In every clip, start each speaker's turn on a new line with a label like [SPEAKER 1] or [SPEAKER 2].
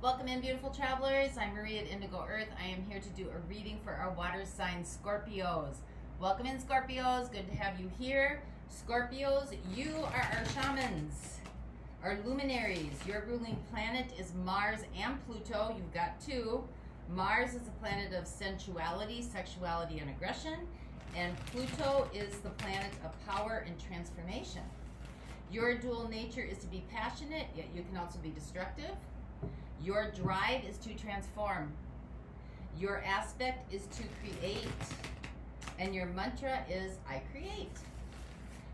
[SPEAKER 1] Welcome in, beautiful travelers. I'm Marie at Indigo Earth. I am here to do a reading for our water sign Scorpios. Welcome in, Scorpios. Good to have you here. Scorpios, you are our shamans, our luminaries. Your ruling planet is Mars and Pluto. You've got two. Mars is a planet of sensuality, sexuality, and aggression. And Pluto is the planet of power and transformation. Your dual nature is to be passionate, yet you can also be destructive. Your drive is to transform. Your aspect is to create. And your mantra is, I create.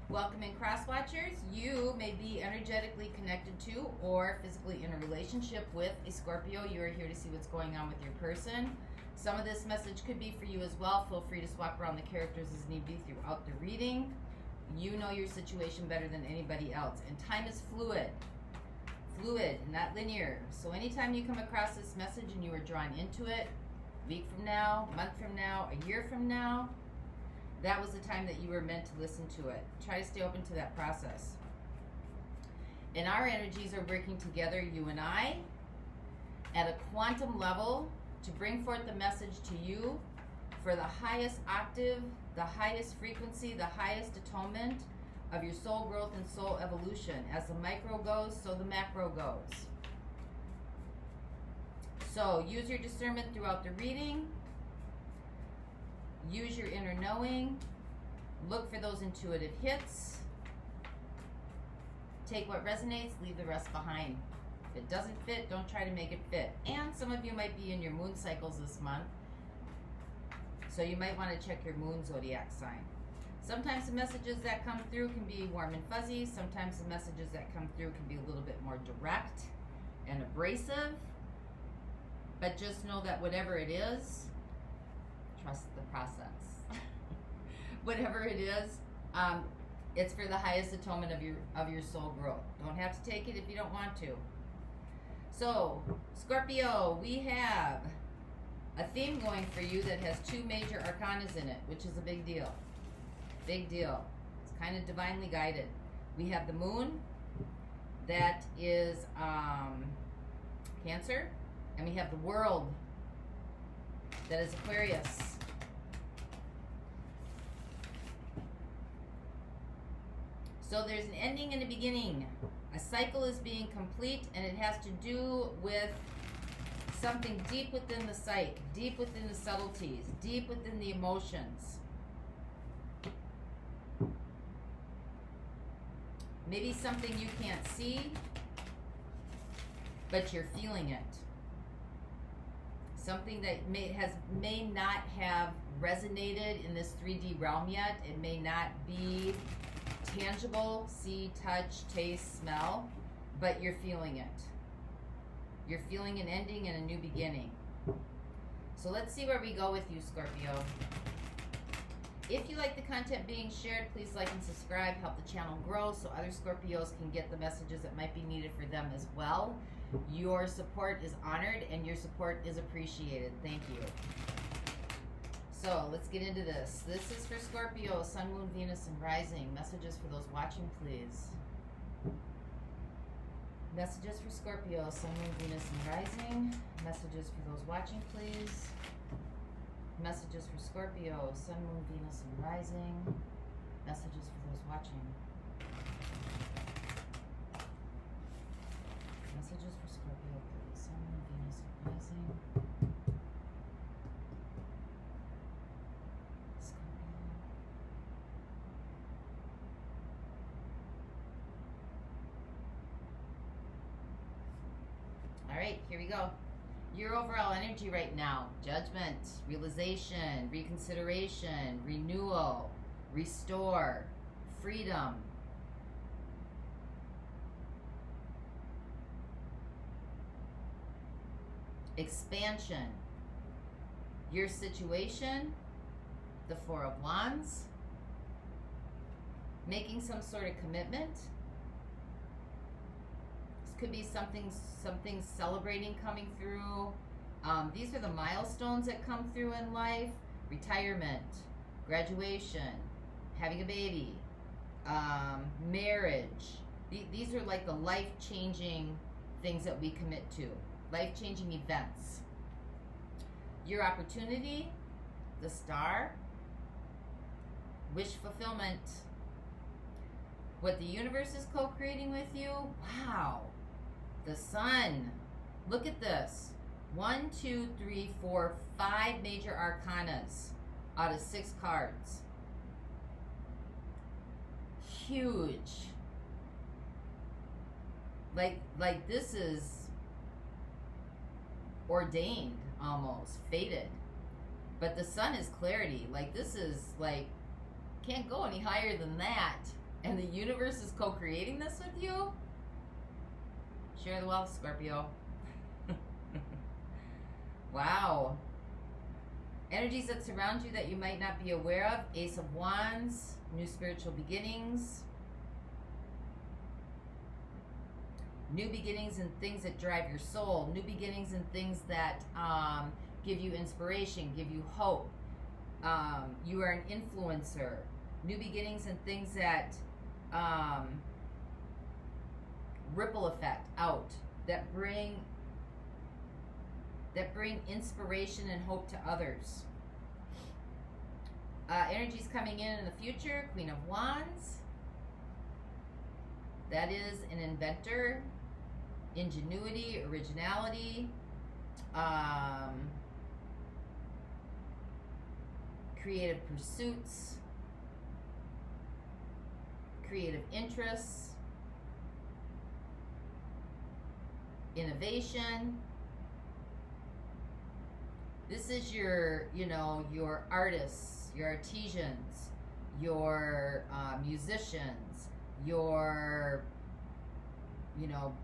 [SPEAKER 1] Welcome in, cross watchers. You may be energetically connected to or physically in a relationship with a Scorpio. You are here to see what's going on with your person. Some of this message could be for you as well. Feel free to swap around the characters as need be throughout the reading. You know your situation better than anybody else. And time is fluid. Fluid, not linear. So anytime you come across this message and you are drawn into it, a week from now, a month from now, a year from now, that was the time that you were meant to listen to it. Try to stay open to that process. And our energies are working together, you and I, at a quantum level to bring forth the message to you for the highest octave, the highest frequency, the highest atonement of your soul growth and soul evolution. As the micro goes, so the macro goes. So use your discernment throughout the reading. Use your inner knowing. Look for those intuitive hits. Take what resonates, leave the rest behind. If it doesn't fit, don't try to make it fit. And some of you might be in your moon cycles this month, so you might want to check your moon zodiac sign. Sometimes the messages that come through can be warm and fuzzy. Sometimes the messages that come through can be a little bit more direct and abrasive. But just know that whatever it is, trust the process. Whatever it is, it's for the highest atonement of your soul growth. Don't have to take it if you don't want to. So, Scorpio, we have a theme going for you that has two major arcanas in it, which is a big deal. Big deal. It's kind of divinely guided. We have the moon, that is Cancer, and we have the world, that is Aquarius. So there's an ending and a beginning. A cycle is being complete, and it has to do with something deep within the psyche, deep within the subtleties, deep within the emotions. Maybe something you can't see, but you're feeling it. Something that may not have resonated in this 3D realm yet. It may not be tangible, see, touch, taste, smell, but you're feeling it. You're feeling an ending and a new beginning. So let's see where we go with you, Scorpio. If you like the content being shared, please like and subscribe. Help the channel grow so other Scorpios can get the messages that might be needed for them as well. Your support is honored and your support is appreciated. Thank you. So let's get into this. This is for Scorpio, Sun, Moon, Venus, and Rising. Messages for those watching, please. Messages for Scorpio, Sun, Moon, Venus, and Rising. Messages for those watching, please. Messages for Scorpio, Sun, Moon, Venus, and Rising. Messages for those watching. Messages for Scorpio, please. Sun, Moon, Venus, and Rising. Scorpio. All right, here we go. Your overall energy right now: judgment, realization, reconsideration, renewal, restore, freedom. Expansion. Your situation, the Four of Wands. Making some sort of commitment. Could be something celebrating coming through. These are the milestones that come through in life: retirement, graduation, having a baby, marriage. These are like the life-changing things that we commit to. life-changing events. Your opportunity, the Star, wish fulfillment, what the universe is co-creating with you. Wow. The Sun. Look at this. 1, 2, 3, 4, 5 major arcanas out of 6 cards. Huge. Like this is ordained, almost fated. But the Sun is clarity. Like this is like, can't go any higher than that. And the universe is co-creating this with you. Share the wealth, Scorpio. Wow. Energies that surround you that you might not be aware of. Ace of Wands, new spiritual beginnings. New beginnings and things that drive your soul. New beginnings and things that give you inspiration, give you hope. You are an influencer. New beginnings and things that ripple effect out, that bring inspiration and hope to others. Energies coming in the future. Queen of Wands. That is an inventor, ingenuity, originality, creative pursuits, creative interests, innovation. This is your, your artists, your artisans, your musicians, your,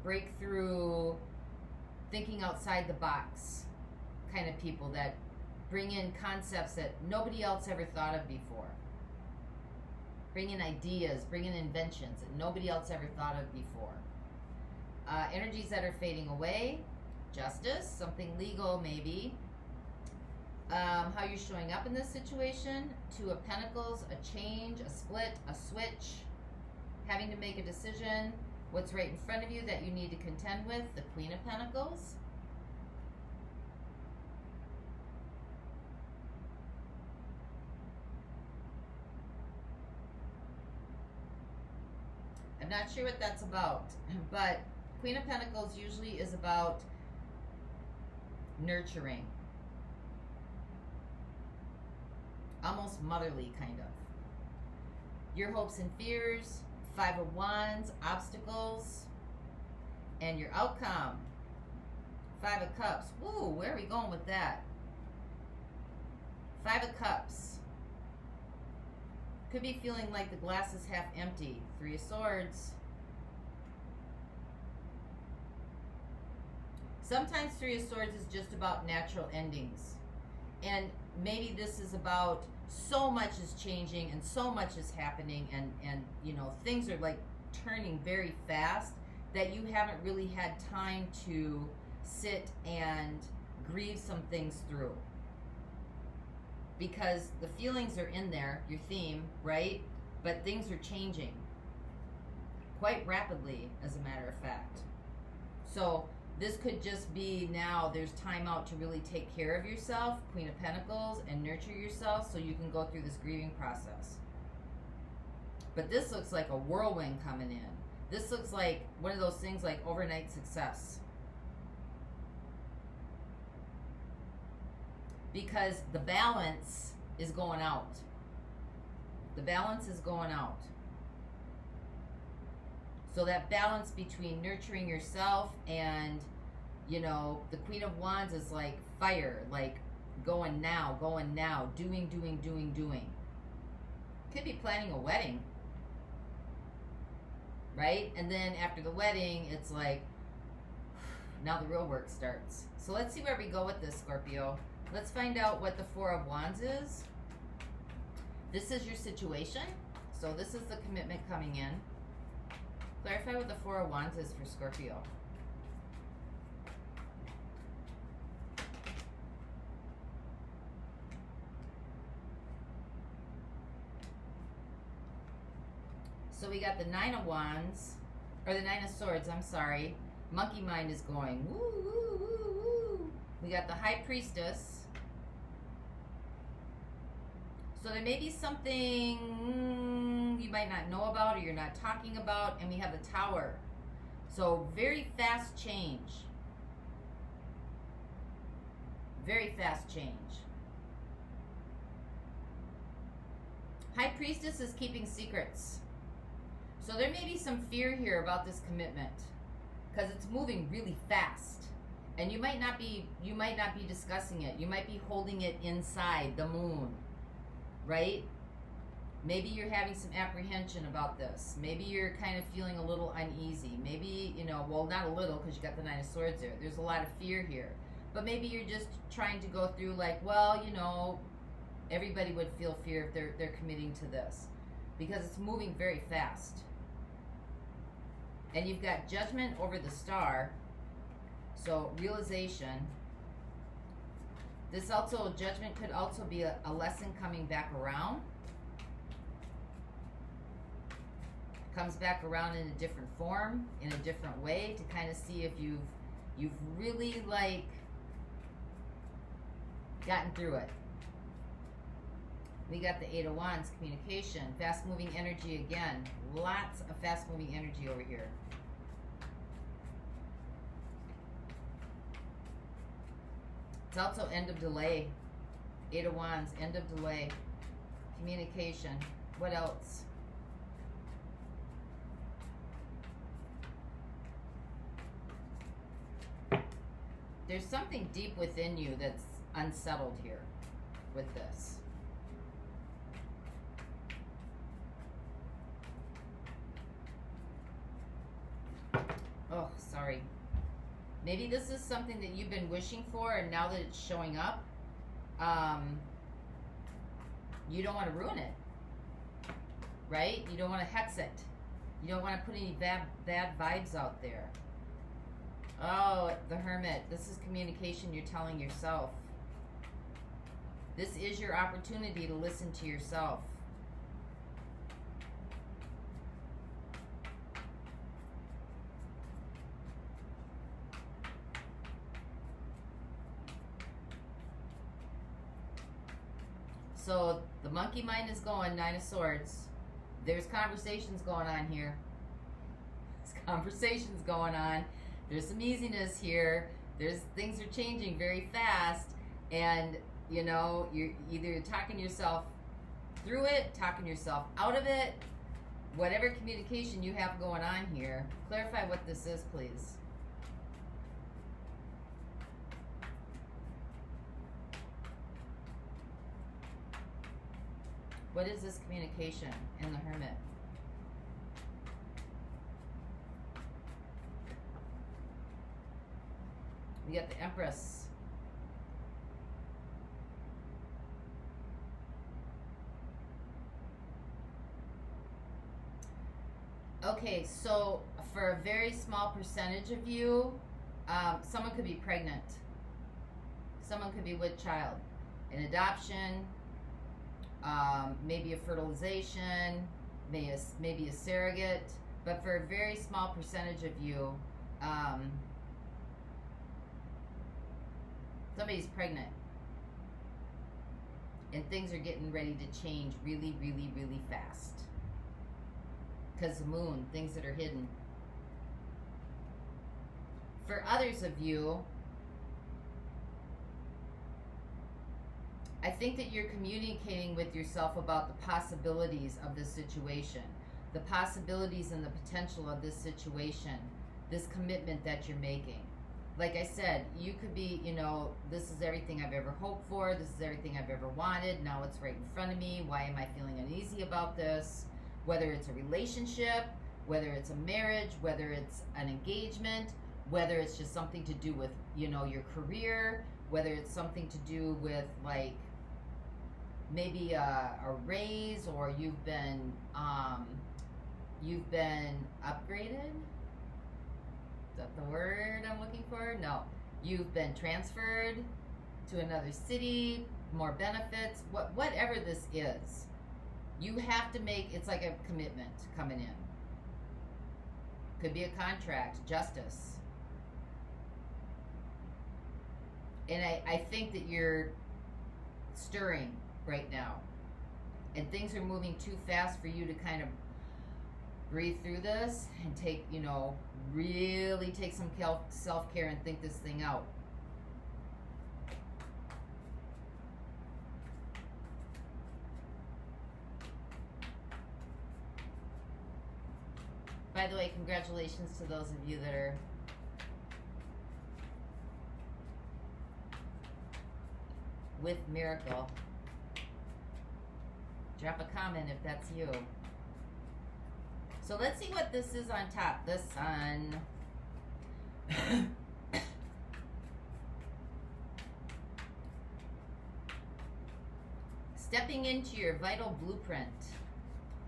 [SPEAKER 1] breakthrough, thinking outside the box kind of people that bring in concepts that nobody else ever thought of before. Bring in ideas, bring in inventions that nobody else ever thought of before. Energies that are fading away. Justice, something legal maybe. How you're showing up in this situation. 2 of Pentacles, a change, a split, a switch. Having to make a decision. What's right in front of you that you need to contend with. The Queen of Pentacles. I'm not sure what that's about, but Queen of Pentacles usually is about nurturing. Almost motherly, kind of. Your hopes and fears, 5 of Wands, obstacles, and your outcome. 5 of Cups. Woo, where are we going with that? 5 of Cups. Could be feeling like the glass is half empty. 3 of Swords. Sometimes 3 of Swords is just about natural endings. And maybe this is about so much is changing and so much is happening and things are like turning very fast that you haven't really had time to sit and grieve some things through. Because the feelings are in there, your theme, right? But things are changing quite rapidly, as a matter of fact. So this could just be now there's time out to really take care of yourself, Queen of Pentacles, and nurture yourself so you can go through this grieving process. But this looks like a whirlwind coming in. This looks like one of those things like overnight success. Because the balance is going out. The balance is going out. So that balance between nurturing yourself and, the Queen of Wands is like fire, like going now, doing. Could be planning a wedding, right? And then after the wedding, it's like, now the real work starts. So let's see where we go with this, Scorpio. Let's find out what the 4 of Wands is. This is your situation. So this is the commitment coming in. Clarify what the 4 of Wands is for Scorpio. So we got the 9 of Wands, or the 9 of Swords, I'm sorry. Monkey mind is going, woo, woo, woo. We got the High Priestess. So there may be something you might not know about or you're not talking about. And we have the Tower. So very fast change. Very fast change. High Priestess is keeping secrets. So there may be some fear here about this commitment because it's moving really fast. And you might not be discussing it. You might be holding it inside the moon. Right? Maybe you're having some apprehension about this. Maybe you're kind of feeling a little uneasy. Maybe, you know, well, not a little because you got the Nine of Swords there. There's a lot of fear here. But maybe you're just trying to go through like, well, you know, everybody would feel fear if they're committing to this because it's moving very fast. And you've got Judgment over the Star. So realization. This also, Judgment could also be a lesson coming back around. Comes back around in a different form, in a different way, to kind of see if you've really like gotten through it. We got the Eight of Wands, communication, fast moving energy again. Lots of fast moving energy over here. It's also end of delay. Eight of Wands, end of delay. Communication. What else? There's something deep within you that's unsettled here with this. Oh, sorry. Maybe this is something that you've been wishing for, and now that it's showing up, you don't want to ruin it, right? You don't want to hex it. You don't want to put any bad vibes out there. Oh, the Hermit. This is communication you're telling yourself. This is your opportunity to listen to yourself. So the monkey mind is going, Nine of Swords. There's conversations going on here. There's conversations going on. There's some easiness here. There's things are changing very fast. And, you know, you're either talking yourself through it, talking yourself out of it. Whatever communication you have going on here. Clarify what this is, please. What is this communication in the Hermit? We got the Empress. Okay, so for a very small percentage of you, someone could be pregnant. Someone could be with child. An adoption, maybe a fertilization, maybe a surrogate. But for a very small percentage of you, somebody's pregnant. And things are getting ready to change really, really, really fast. Because the moon, things that are hidden. For others of you, I think that you're communicating with yourself about the possibilities of this situation, the possibilities and the potential of this situation, this commitment that you're making. Like I said, you could be, you know, this is everything I've ever hoped for, this is everything I've ever wanted, now it's right in front of me, why am I feeling uneasy about this? Whether it's a relationship, whether it's a marriage, whether it's an engagement, whether it's just something to do with, you know, your career, whether it's something to do with, like, maybe a raise, or you've been upgraded. Is that the word I'm looking for? No. You've been transferred to another city, more benefits, whatever this is. You have to make, it's like a commitment coming in. Could be a contract, justice. And I think that you're stirring right now. And things are moving too fast for you to kind of breathe through this and take, you know, really take some self-care and think this thing out. By the way, congratulations to those of you that are with Miracle. Drop a comment if that's you. So let's see what this is on top. The sun. Stepping into your vital blueprint.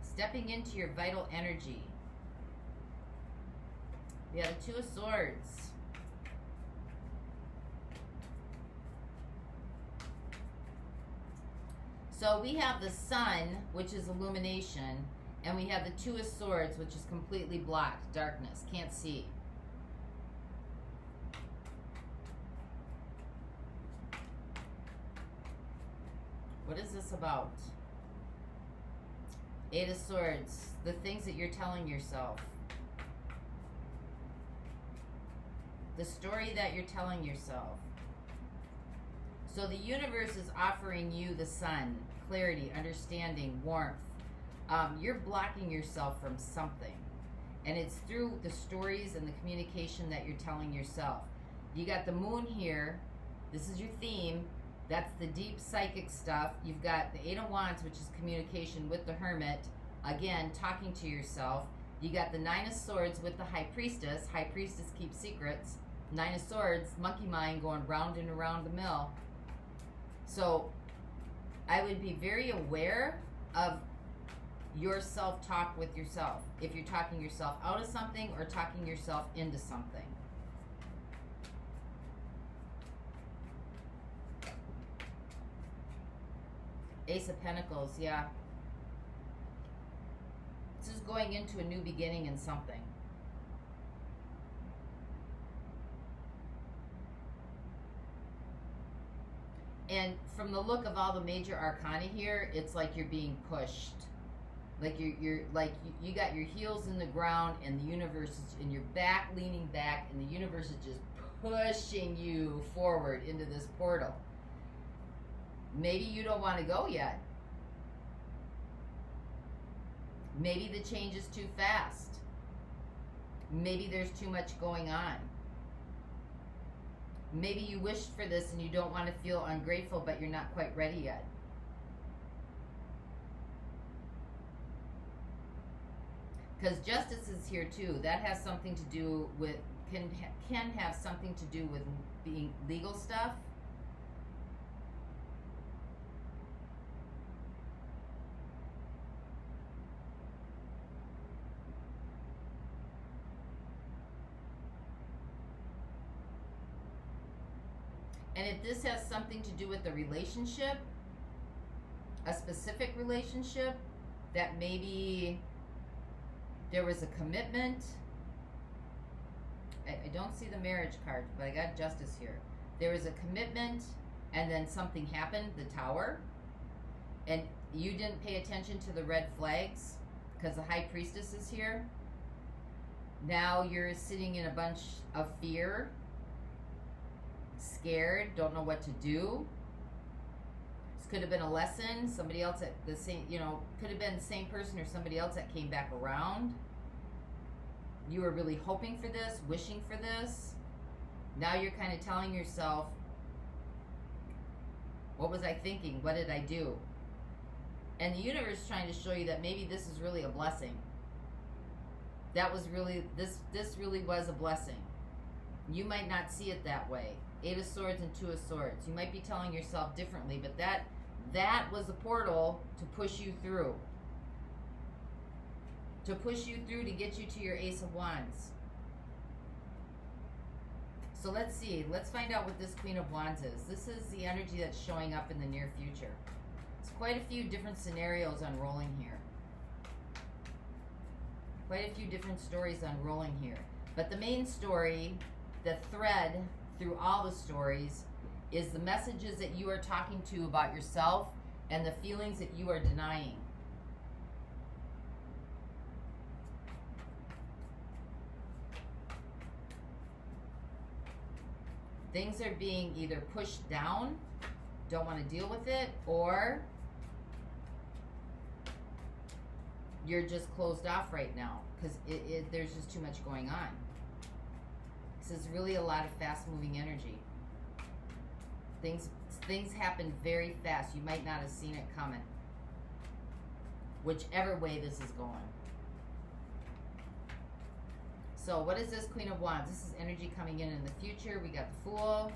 [SPEAKER 1] Stepping into your vital energy. We have the Two of Swords. So we have the sun, which is illumination, and we have the Two of Swords, which is completely blocked, darkness, can't see. What is this about? Eight of Swords, the things that you're telling yourself. The story that you're telling yourself. So the universe is offering you the sun, clarity, understanding, warmth. You're blocking yourself from something. And it's through the stories and the communication that you're telling yourself. You got the moon here. This is your theme. That's the deep psychic stuff. You've got the Eight of Wands, which is communication with the Hermit. Again, talking to yourself. You got the Nine of Swords with the High Priestess. High Priestess keeps secrets. Nine of Swords, monkey mind going round and around the mill. So I would be very aware of your self-talk with yourself. If you're talking yourself out of something or talking yourself into something. Ace of Pentacles, yeah. This is going into a new beginning in something. And from the look of all the major arcana here, it's like you're being pushed. Like you're like you got your heels in the ground and the universe is, and your back leaning back, and the universe is just pushing you forward into this portal. Maybe you don't want to go yet. Maybe the change is too fast. Maybe there's too much going on. Maybe you wished for this and you don't want to feel ungrateful, but you're not quite ready yet. Because justice is here too. That has something to do with, can have something to do with being legal stuff. And if this has something to do with a relationship, a specific relationship, that maybe there was a commitment. I don't see the marriage card, but I got justice here. There was a commitment, and then something happened, the Tower, and you didn't pay attention to the red flags because the High Priestess is here. Now you're sitting in a bunch of fear, scared, don't know what to do. This could have been a lesson. Somebody else at the same, you know, could have been the same person or somebody else that came back around. You were really hoping for this, wishing for this. Now you're kind of telling yourself, what was I thinking? What did I do? And the universe is trying to show you that maybe this is really a blessing. That was really, this really was a blessing. You might not see it that way. Eight of Swords and Two of Swords. You might be telling yourself differently, but that was a portal to push you through. To push you through to get you to your Ace of Wands. So let's see. Let's find out what this Queen of Wands is. This is the energy that's showing up in the near future. It's quite a few different scenarios unrolling here. Quite a few different stories unrolling here. But the main story, the thread through all the stories, is the messages that you are talking to about yourself and the feelings that you are denying. Things are being either pushed down, don't want to deal with it, or you're just closed off right now because there's just too much going on. This is really a lot of fast-moving energy. Things happen very fast. You might not have seen it coming. Whichever way this is going. So what is this Queen of Wands? This is energy coming in the future. We got the Fool.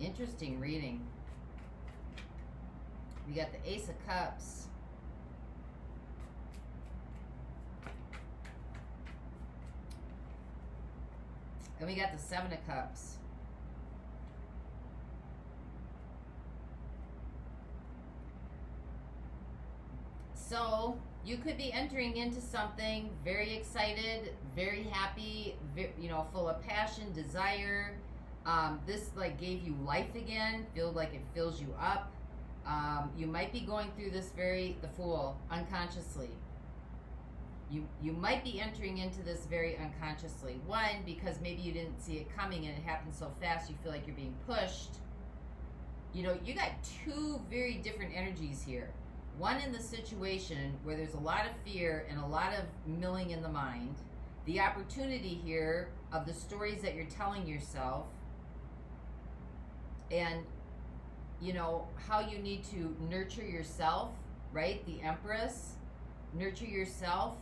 [SPEAKER 1] Interesting reading. We got the Ace of Cups. And we got the Seven of Cups. So you could be entering into something very excited, very happy, you know, full of passion, desire. This like gave you life again. Feel like it fills you up. You might be going through this the Fool, unconsciously. You might be entering into this very unconsciously. One, because maybe you didn't see it coming and it happened so fast you feel like you're being pushed. You know, you got two very different energies here. One in the situation where there's a lot of fear and a lot of milling in the mind. The opportunity here of the stories that you're telling yourself. And, you know, how you need to nurture yourself, right? The Empress. Nurture yourself.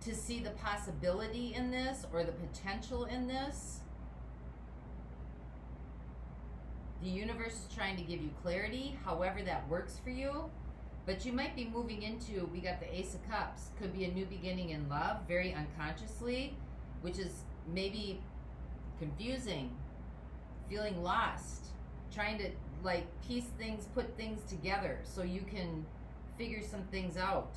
[SPEAKER 1] To see the possibility in this or the potential in this. The universe is trying to give you clarity, however that works for you. But you might be moving into, we got the Ace of Cups, could be a new beginning in love, very unconsciously, which is maybe confusing, feeling lost, trying to like piece things, put things together so you can figure some things out.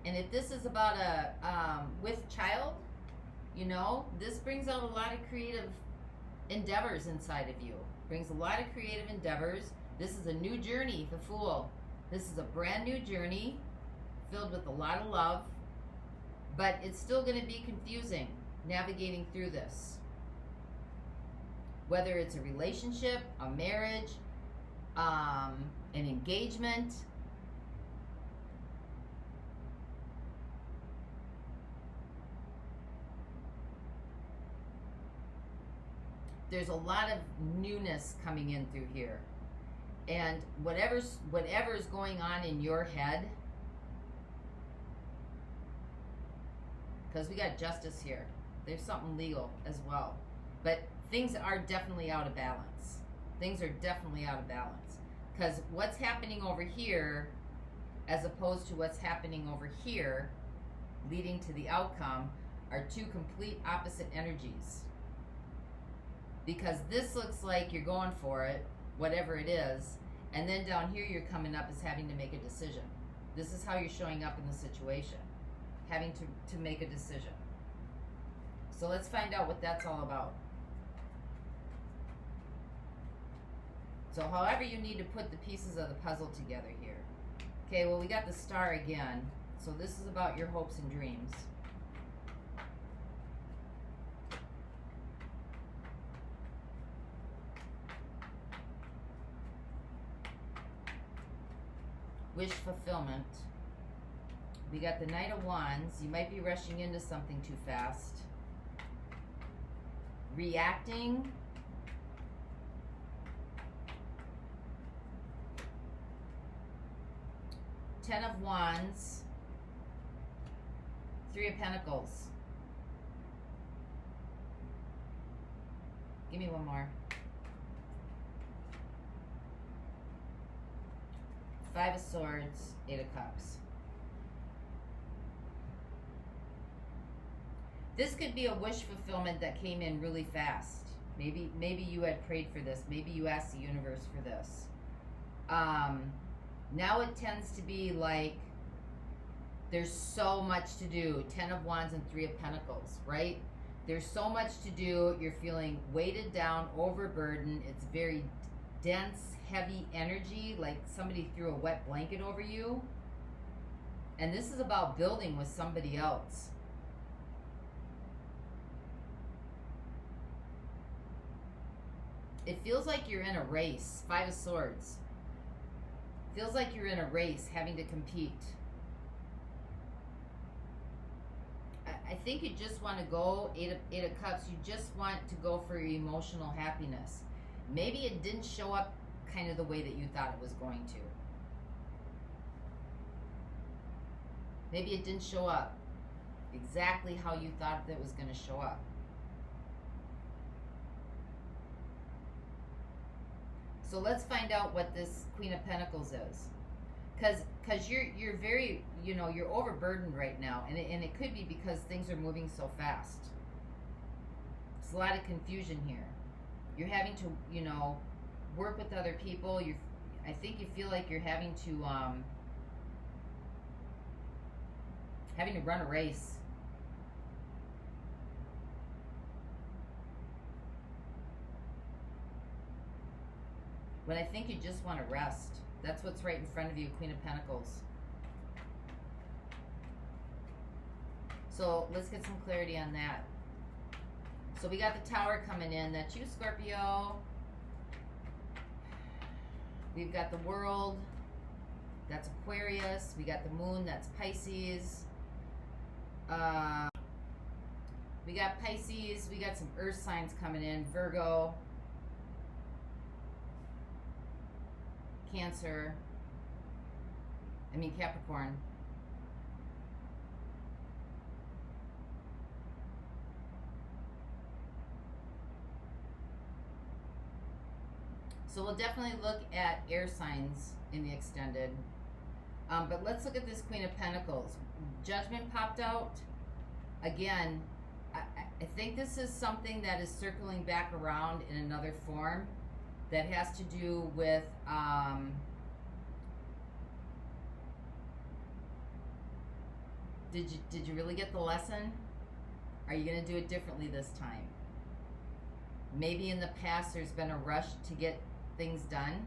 [SPEAKER 1] And if this is about a with child, you know, this brings out a lot of creative endeavors inside of you. Brings a lot of creative endeavors. This is a new journey, the Fool. This is a brand new journey filled with a lot of love, but it's still going to be confusing navigating through this. Whether it's a relationship, a marriage, an engagement. There's a lot of newness coming in through here. And whatever's going on in your head, because we got justice here. There's something legal as well. But things are definitely out of balance. Things are definitely out of balance. Because what's happening over here, as opposed to what's happening over here, leading to the outcome, are two complete opposite energies. Because this looks like you're going for it, whatever it is, and then down here you're coming up as having to make a decision. This is how you're showing up in the situation, having to make a decision. So let's find out what that's all about. So however you need to put the pieces of the puzzle together here. Okay, well we got the Star again. So this is about your hopes and dreams. Wish fulfillment. We got the Knight of Wands. You might be rushing into something too fast. Reacting. Ten of Wands. Three of Pentacles. Give me one more. Five of Swords, Eight of Cups. This could be a wish fulfillment that came in really fast. Maybe you had prayed for this. Maybe you asked the universe for this. Now it tends to be like there's so much to do. 10 of Wands and 3 of Pentacles, right? There's so much to do. You're feeling weighted down, overburdened. It's very dense, heavy energy, like somebody threw a wet blanket over you. And this is about building with somebody else. It feels like you're in a race. Five of Swords. Feels like you're in a race, having to compete. I think you just want to go, Eight of Cups, you just want to go for your emotional happiness. Maybe it didn't show up kind of the way that you thought it was going to. Maybe it didn't show up exactly how you thought that it was going to show up. So let's find out what this Queen of Pentacles is. Because you're very, you know, you're overburdened right now. And it could be because things are moving so fast. There's a lot of confusion here. You're having to, you know, work with other people. I think you feel like you're having to run a race. When I think you just want to rest. That's what's right in front of you, Queen of Pentacles. So let's get some clarity on that. So we got the Tower coming in. That's you, Scorpio. We've got the World. That's Aquarius. We got the Moon. That's Pisces. We got Pisces. We got some Earth signs coming in. Virgo. Cancer. Capricorn. So we'll definitely look at air signs in the extended. But let's look at this Queen of Pentacles. Judgment popped out. Again, I think this is something that is circling back around in another form that has to do with did you really get the lesson? Are you going to do it differently this time? Maybe in the past there's been a rush to get things done.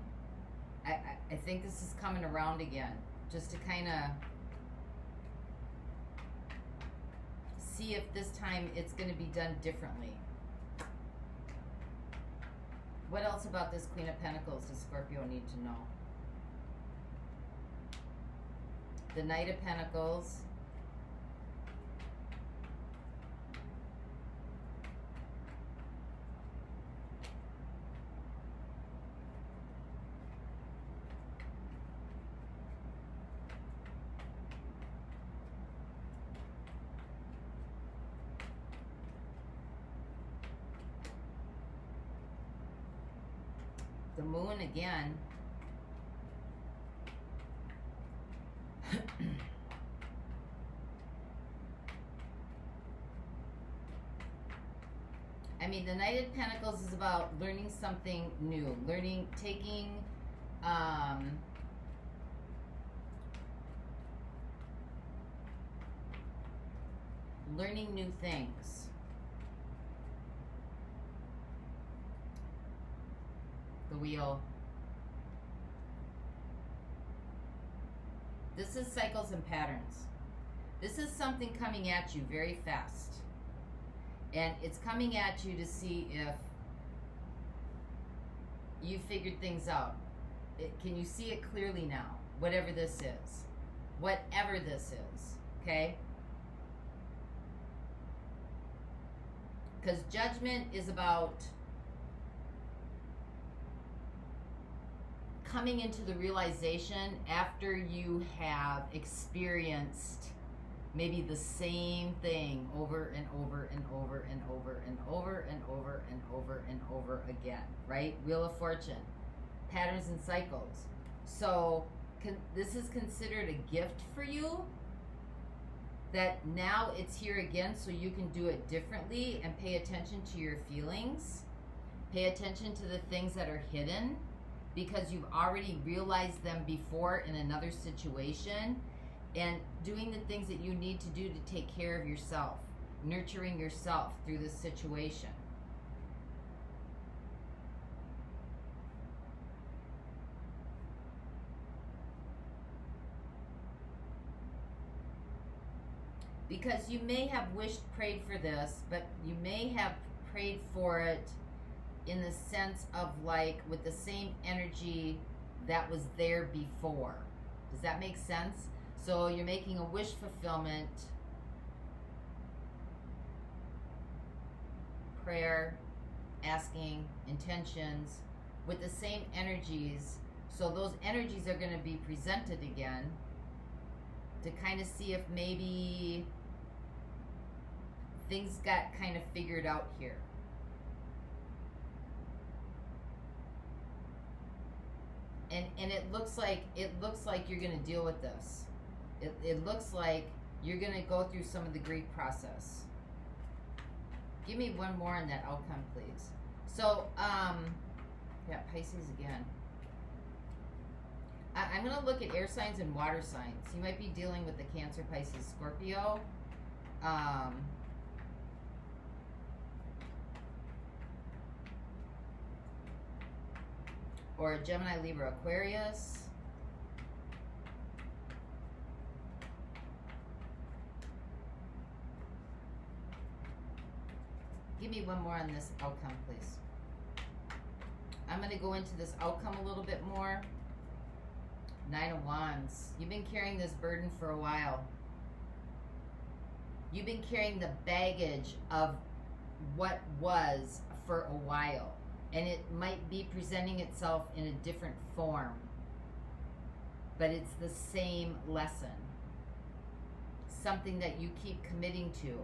[SPEAKER 1] I think this is coming around again, just to kind of see if this time it's going to be done differently. What else about this Queen of Pentacles does Scorpio need to know? The Knight of Pentacles. The Moon again. The Knight of Pentacles is about learning something new, learning new things. The Wheel. This is cycles and patterns. This is something coming at you very fast. And it's coming at you to see if you figured things out. Can you see it clearly now? Whatever this is. Whatever this is. Okay? Because judgment is about coming into the realization after you have experienced maybe the same thing over and over and over and over and over and over and over and over again, right? Wheel of Fortune, patterns and cycles. So this is considered a gift for you, that now it's here again so you can do it differently and pay attention to your feelings. Pay attention to the things that are hidden because you've already realized them before in another situation, and doing the things that you need to do to take care of yourself, nurturing yourself through this situation. Because you may have prayed for this, but you may have prayed for it in the sense of like with the same energy that was there before. Does that make sense? So you're making a wish fulfillment prayer, asking intentions with the same energies. So those energies are going to be presented again to kind of see if maybe things got kind of figured out here. And it looks like you're going to deal with this. It looks like you're going to go through some of the grief process. Give me one more on that outcome, please. So, yeah, Pisces again. I'm going to look at air signs and water signs. You might be dealing with the Cancer, Pisces, Scorpio. Or Gemini, Libra, Aquarius. Give me one more on this outcome, please. I'm going to go into this outcome a little bit more. 9 of Wands. You've been carrying this burden for a while. You've been carrying the baggage of what was for a while. And it might be presenting itself in a different form. But it's the same lesson. Something that you keep committing to.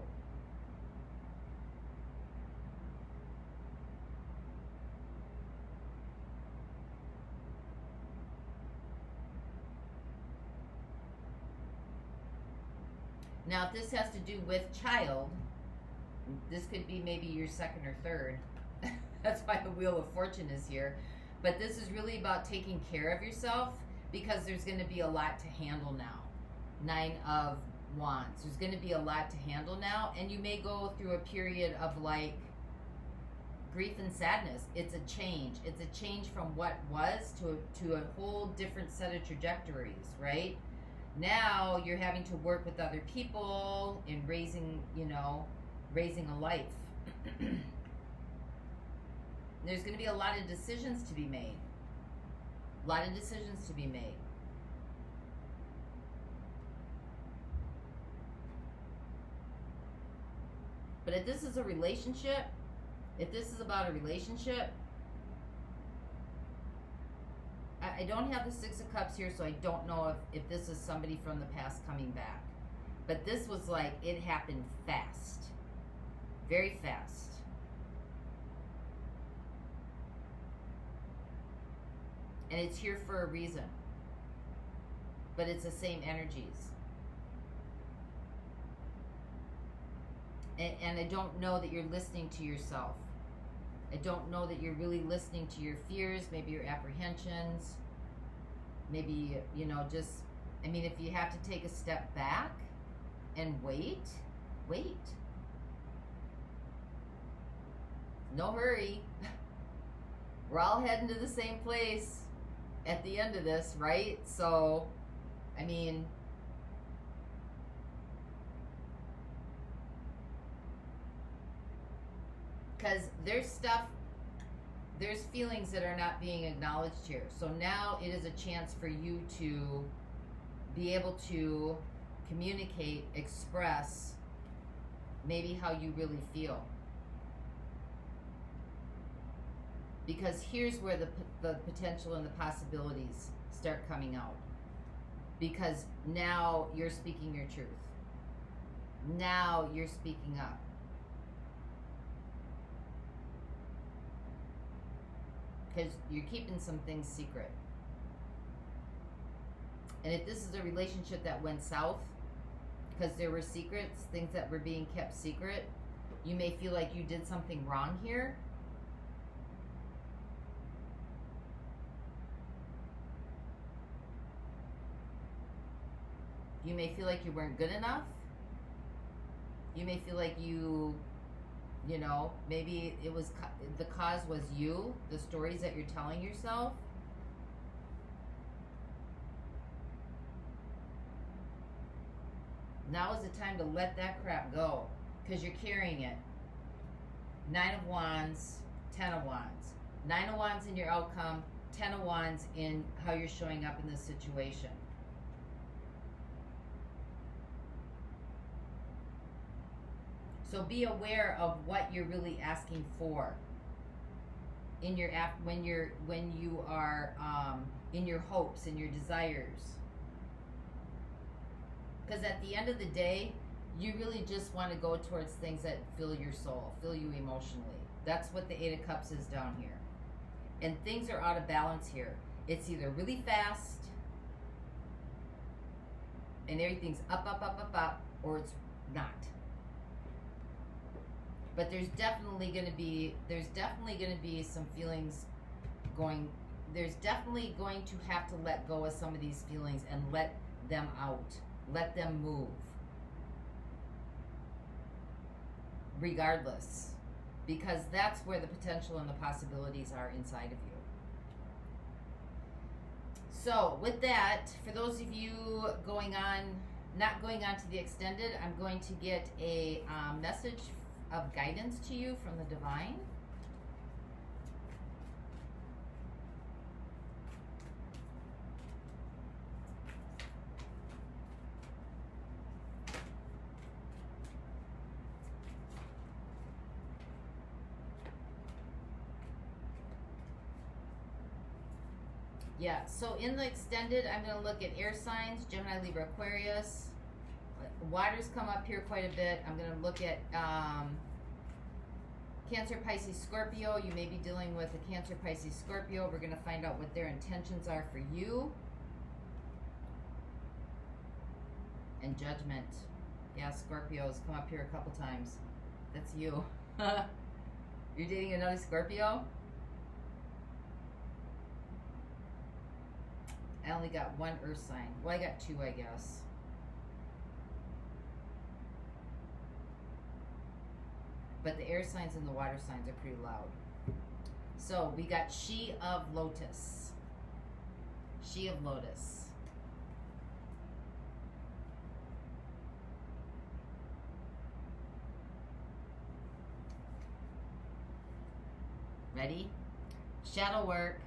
[SPEAKER 1] Now, if this has to do with child, this could be maybe your second or third. That's why the Wheel of Fortune is here. But this is really about taking care of yourself because there's going to be a lot to handle now. 9 of Wands. There's going to be a lot to handle now. And you may go through a period of like grief and sadness. It's a change. It's a change from what was to a whole different set of trajectories, right? Now you're having to work with other people in raising, raising a life. There's going to be a lot of decisions to be made. A lot of decisions to be made. But if this is a relationship, if this is about a relationship, I don't have the 6 of Cups here, so I don't know if this is somebody from the past coming back. But this was like, it happened fast. Very fast. And it's here for a reason. But it's the same energies. And I don't know that you're listening to yourself. I don't know that you're really listening to your fears, maybe your apprehensions. Maybe, if you have to take a step back and wait. No hurry. We're all heading to the same place at the end of this, right? So, because there's feelings that are not being acknowledged here. So now it is a chance for you to be able to communicate, express maybe how you really feel. Because here's where the potential and the possibilities start coming out. Because now you're speaking your truth. Now you're speaking up. Because you're keeping some things secret. And if this is a relationship that went south, because there were secrets, things that were being kept secret, you may feel like you did something wrong here. You may feel like you weren't good enough. You may feel like you know, maybe it was, the cause was you, the stories that you're telling yourself. Now is the time to let that crap go, because you're carrying it. 9 of Wands, 10 of Wands. 9 of Wands in your outcome, 10 of Wands in how you're showing up in this situation. So be aware of what you're really asking for in your when you are in your hopes and your desires. Because at the end of the day, you really just want to go towards things that fill your soul, fill you emotionally. That's what the 8 of Cups is down here. And things are out of balance here. It's either really fast and everything's up, or it's not. But there's definitely going to be some feelings going. There's definitely going to have to let go of some of these feelings and let them out. Let them move. Regardless. Because that's where the potential and the possibilities are inside of you. So with that, for those of you not going on to the extended, I'm going to get a message of guidance to you from the divine. Yeah, so in the extended, I'm going to look at air signs, Gemini, Libra, Aquarius. Waters come up here quite a bit. I'm going to look at Cancer, Pisces, Scorpio. You may be dealing with a Cancer, Pisces, Scorpio. We're going to find out what their intentions are for you. And Judgment. Yeah, Scorpios come up here a couple times. That's you. You're dating another Scorpio? I only got one earth sign. Well, I got 2, I guess. But the air signs and the water signs are pretty loud. So we got She of Lotus. She of Lotus. Ready? Shadow work.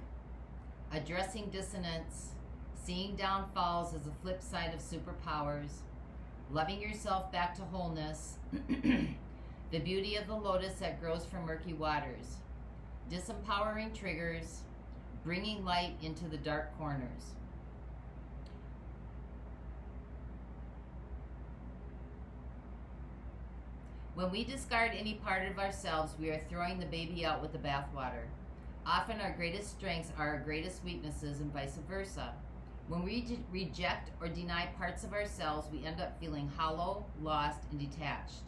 [SPEAKER 1] Addressing dissonance. Seeing downfalls as a flip side of superpowers. Loving yourself back to wholeness. The beauty of the lotus that grows from murky waters. Disempowering triggers. Bringing light into the dark corners. When we discard any part of ourselves, we are throwing the baby out with the bathwater. Often our greatest strengths are our greatest weaknesses and vice versa. When we reject or deny parts of ourselves, we end up feeling hollow, lost, and detached.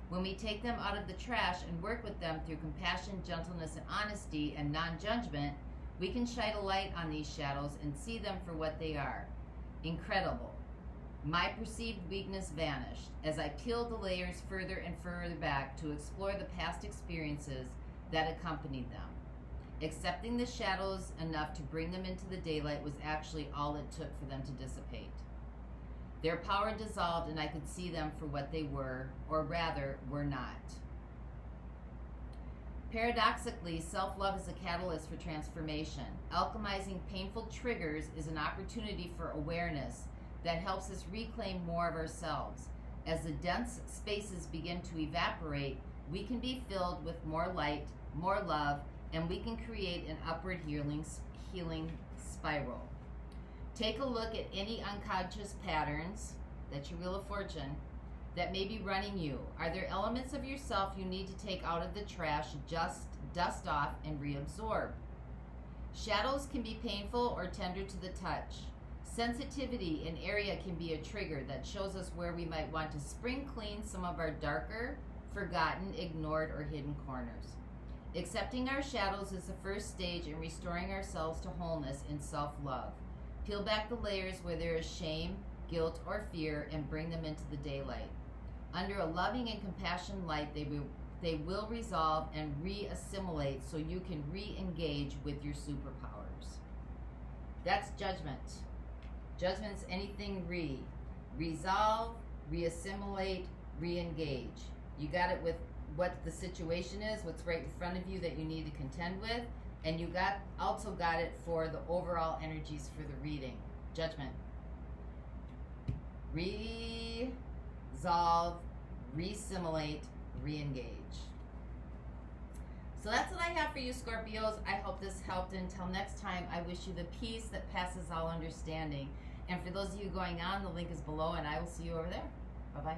[SPEAKER 1] When we take them out of the trash and work with them through compassion, gentleness, and honesty and non-judgment, we can shine a light on these shadows and see them for what they are. Incredible. My perceived weakness vanished as I peeled the layers further and further back to explore the past experiences that accompanied them. Accepting the shadows enough to bring them into the daylight was actually all it took for them to dissipate. Their power dissolved and I could see them for what they were, or rather, were not. Paradoxically, self-love is a catalyst for transformation. Alchemizing painful triggers is an opportunity for awareness that helps us reclaim more of ourselves. As the dense spaces begin to evaporate, we can be filled with more light, more love, and we can create an upward healing spiral. Take a look at any unconscious patterns, that's your Wheel of Fortune, that may be running you. Are there elements of yourself you need to take out of the trash, just dust off and reabsorb? Shadows can be painful or tender to the touch. Sensitivity in area can be a trigger that shows us where we might want to spring clean some of our darker, forgotten, ignored, or hidden corners. Accepting our shadows is the first stage in restoring ourselves to wholeness in self-love. Peel back the layers where there is shame, guilt, or fear and bring them into the daylight. Under a loving and compassionate light, they will resolve and re-assimilate so you can re-engage with your superpowers. That's judgment. Judgment's anything resolve, re-assimilate, re-engage. You got it with what the situation is, what's right in front of you that you need to contend with, and you also got it for the overall energies for the reading. Judgment. Resolve, re-assimilate, re-engage. So that's what I have for you, Scorpios. I hope this helped. Until next time, I wish you the peace that passes all understanding. And for those of you going on, the link is below, and I will see you over there. Bye-bye.